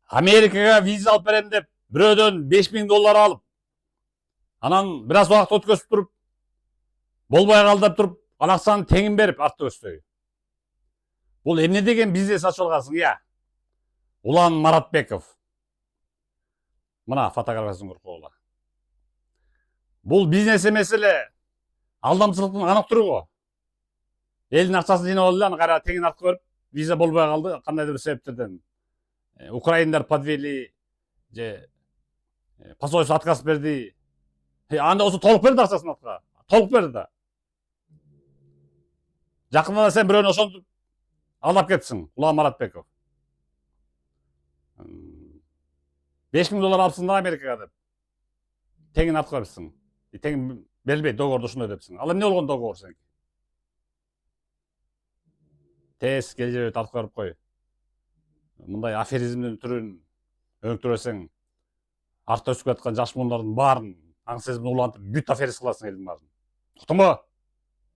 Америкага виза алып берем деп бирөөдөн $5000 алып, анан бир аз убакыт өткөзүп туруп, болбой калдап туруп, ал акчаны теңин берип артта өстөй. Бул эмне деген бизнес ачып алгансың, я? Улан Маратбеков. Мына фотографиясын көрүп койгула. Бул бизнес эмес эле, алдамчылыктын анык түрү го. Элдин акчасын жыйнап алып эле, аны кайра теңин артка берип, виза болбой калды, кандайдыр бир себептерден. Украиндар подвели, же посольство отказ берди. Анда болсо толук берди акчасын артка. Толук берди да. Жакында да сен бирөөнү ошентип алдап кетсиң, Улан Маратбеков. $5000 алыпсың да Америкага деп. Теңин артка берипсиң. Теңин берилбейт, договордо ушундай депсиң. Ал эмне болгон договор сеники? Тез келжебет артка берип кой. Мындай аферизмдин түрүн өнүктүрөсөң, артта өсүп жаткан жаш муундардын баарын аң сезимин улантып, бүт аферист кыласың элдин баарын. Уктуңбу?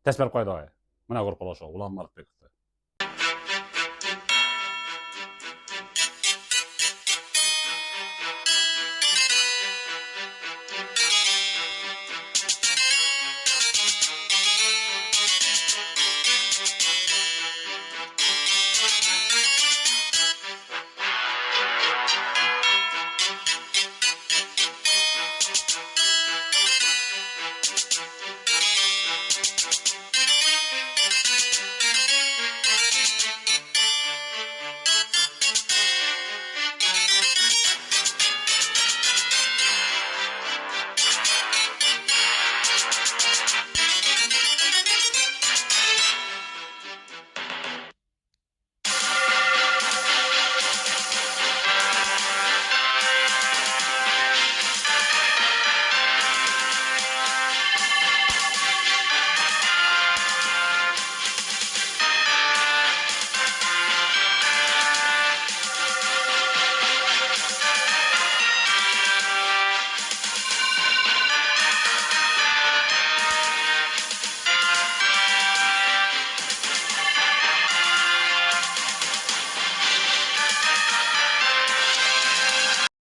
Тез берип кой давай. Мына көрүп кала ошо Улан Маратбеков.